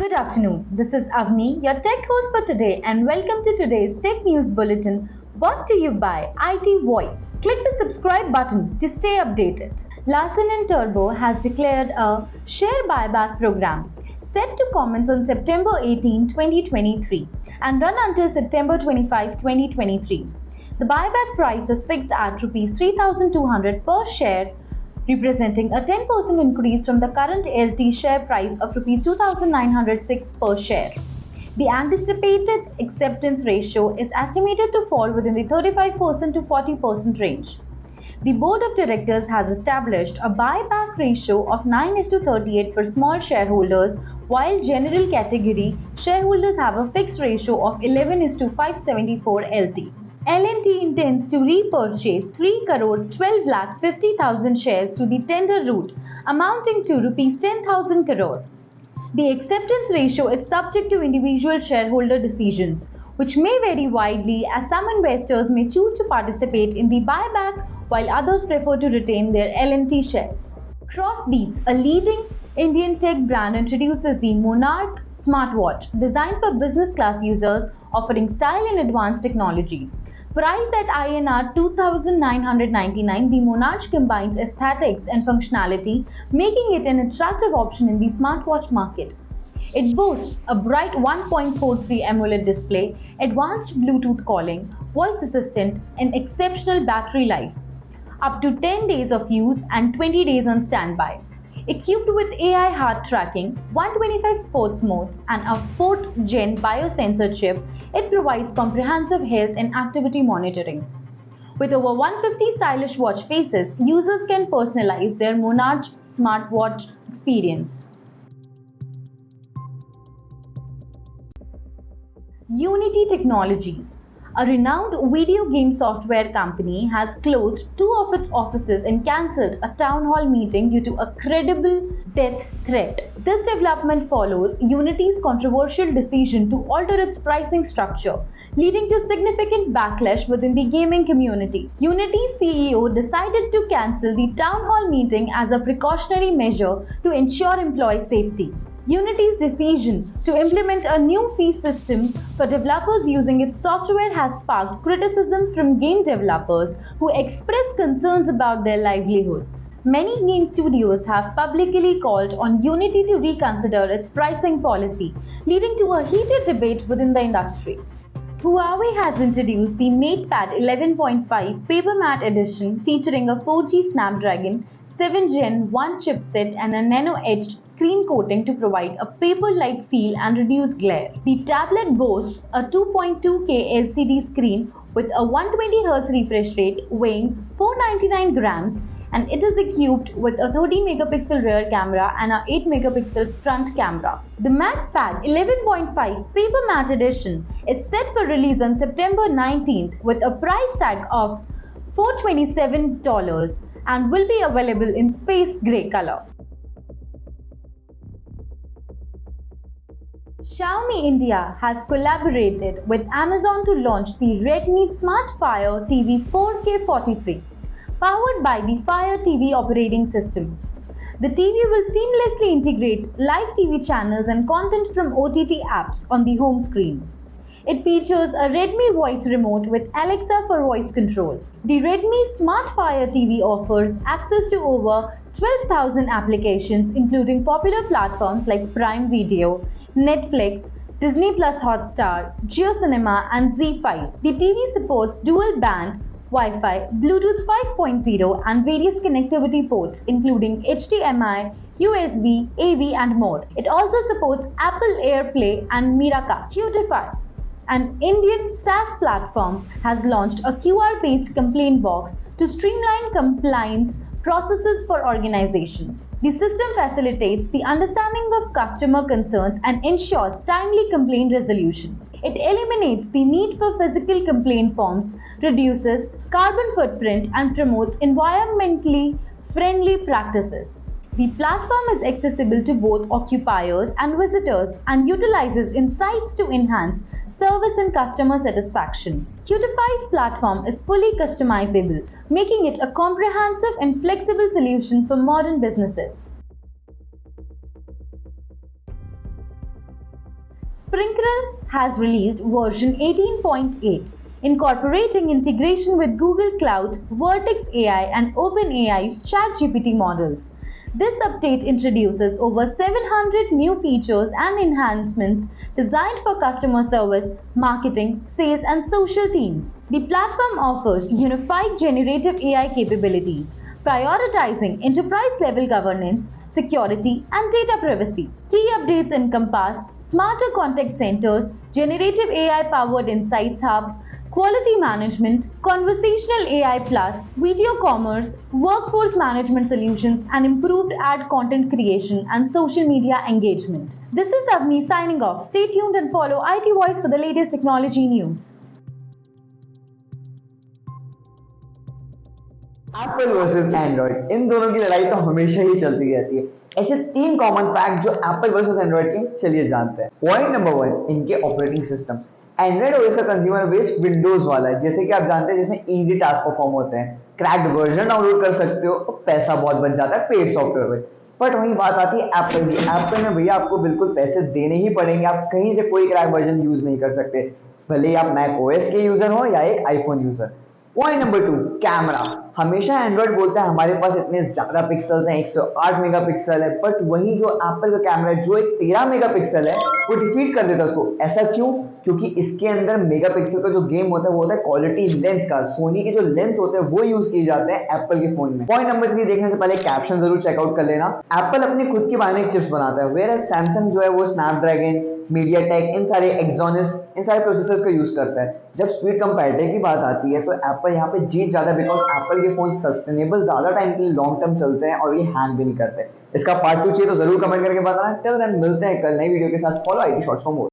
Good afternoon. This is Avni, your tech host for today, and welcome to today's Tech News Bulletin brought to you by IT Voice. Click the subscribe button to stay updated. Larsen & Toubro has declared a share buyback program set to commence on September 18, 2023 and run until September 25, 2023. The buyback price is fixed at Rs 3,200 per share, representing a 10% increase from the current LT share price of Rs 2,906 per share. The anticipated acceptance ratio is estimated to fall within the 35% to 40% range. The board of directors has established a buyback ratio of 9:38 for small shareholders, while general category shareholders have a fixed ratio of 11:574 LT. L&T intends to repurchase 3,12,50,000 shares through the tender route, amounting to Rs 10,000 crore. The acceptance ratio is subject to individual shareholder decisions, which may vary widely as some investors may choose to participate in the buyback while others prefer to retain their L&T shares. Crossbeats, a leading Indian tech brand, introduces the Monarch Smartwatch, designed for business class users, offering style and advanced technology. Priced at INR 2,999, the Monarch combines aesthetics and functionality, making it an attractive option in the smartwatch market. It boasts a bright 1.43 AMOLED display, advanced Bluetooth calling, voice assistant, and exceptional battery life, up to 10 days of use and 20 days on standby. Equipped with AI heart tracking, 125 sports modes, and a 4th gen biosensor chip, it provides comprehensive health and activity monitoring. With over 150 stylish watch faces, users can personalize their Monarch smartwatch experience. Unity Technologies, a renowned video game software company, has closed 2 of its offices and cancelled a town hall meeting due to a credible death threat. This development follows Unity's controversial decision to alter its pricing structure, leading to significant backlash within the gaming community. Unity's CEO decided to cancel the town hall meeting as a precautionary measure to ensure employee safety. Unity's decision to implement a new fee system for developers using its software has sparked criticism from game developers who express concerns about their livelihoods. Many game studios have publicly called on Unity to reconsider its pricing policy, leading to a heated debate within the industry. Huawei has introduced the MatePad 11.5 PaperMatte edition, featuring a 4G Snapdragon 7 Gen 1 chipset and a nano-etched screen coating to provide a paper-like feel and reduce glare. The tablet boasts a 2.2K LCD screen with a 120Hz refresh rate, weighing 499 grams, and it is equipped with a 30-megapixel rear camera and a 8-megapixel front camera. The MatePad 11.5 PaperMatte edition is set for release on September 19th with a price tag of $427 and will be available in space grey color. Xiaomi India has collaborated with Amazon to launch the RedmiSmartFireTV 4K43, powered by the Fire TV operating system. The TV will seamlessly integrate live TV channels and content from OTT apps on the home screen. It features a Redmi voice remote with Alexa for voice control. The Redmi SmartFireTV offers access to over 12,000 applications, including popular platforms like Prime Video, Netflix, Disney Plus Hotstar, JioCinema, and ZEE5. The TV supports dual-band Wi-Fi, Bluetooth 5.0, and various connectivity ports, including HDMI, USB, AV, and more. It also supports Apple AirPlay and Miracast. QUDIFY, an Indian SaaS platform, has launched a QR-based complaint box to streamline compliance processes for organizations. The system facilitates the understanding of customer concerns and ensures timely complaint resolution. It eliminates the need for physical complaint forms, reduces carbon footprint, and promotes environmentally friendly practices. The platform is accessible to both occupiers and visitors and utilizes insights to enhance service and customer satisfaction. QUDIFY's platform is fully customizable, making it a comprehensive and flexible solution for modern businesses. Sprinklr has released version 18.8, incorporating integration with Google Cloud's Vertex AI and OpenAI's ChatGPT models. This update introduces over 700 new features and enhancements designed for customer service, marketing, sales, and social teams. The platform offers unified generative AI capabilities, prioritizing enterprise-level governance, security, and data privacy. Key updates encompass smarter contact centers, generative AI-powered insights hub, quality management, conversational AI plus, video commerce, workforce management solutions, and improved ad content creation and social media engagement. This is Avni signing off. Stay tuned and follow IT Voice for the latest technology news. Apple versus Android, इन दोनों की लड़ाई तो हमेशा ही चलती रहती है। ऐसे 3 कॉमन फैक्ट जो एप्पल वर्सेस एंड्रॉइड के, चलिए जानते हैं। पॉइंट नंबर 1, इनके ऑपरेटिंग सिस्टम। एंड्रॉइड ओएस का कंज्यूमर बेस विंडोज वाला है, जैसे कि आप जानते हैं, जिसमें इजी टास्क परफॉर्म होते हैं। क्रैक्ड वर्जन डाउनलोड कर सकते हो और पैसा बहुत बच जाता है पेड सॉफ्टवेयर में। बट वही बात आती है एप्पल की। एप्पल में भैया आपको बिल्कुल पैसे देने ही पड़ेंगे, आप कहीं से कोई क्रैक वर्जन यूज नहीं कर सकते, भले ही आप मैक ओएस के यूजर हो या एक iPhone user. Point number 2, camera. हमेशा एंड्रॉइड बोलता है हमारे पास इतने ज्यादा पिक्सल्स हैं, 108 मेगापिक्सल है, बट वही जो एप्पल का कैमरा है जो एक 13 मेगापिक्सल है, वो डिफीट कर देता है उसको। ऐसा क्यों? क्योंकि इसके अंदर मेगापिक्सल का जो गेम होता है वो होता है क्वालिटी लेंस का। सोनी के जो लेंस होते हैं वो यूज किए जाते हैं एप्पल के फोन में। पॉइंट नंबर 3 देखने से पहले कैप्शन जरूर चेकआउट कर लेना। एप्पल अपनी खुद की बायोनिक चिप्स बनाता है, वेयर सैमसंग जो है वो स्नैपड्रैगन, मीडियाटेक, इन सारे एक्सोनस, इन सारे प्रोसेसर्स का यूज करता है। जब स्पीड कंपैरिटी की बात आती है तो एप्पल यहाँ पे जीत जाता है, बिकॉज एप्पल के फोन सस्टेनेबल ज्यादा टाइम के लिए लॉन्ग टर्म चलते हैं और ये हैंग भी नहीं करते। इसका पार्ट 2 चाहिए तो जरूर कमेंट करके बताना। टिल देन मिलते हैं कल नई वीडियो के साथ। Follow IT shorts for more.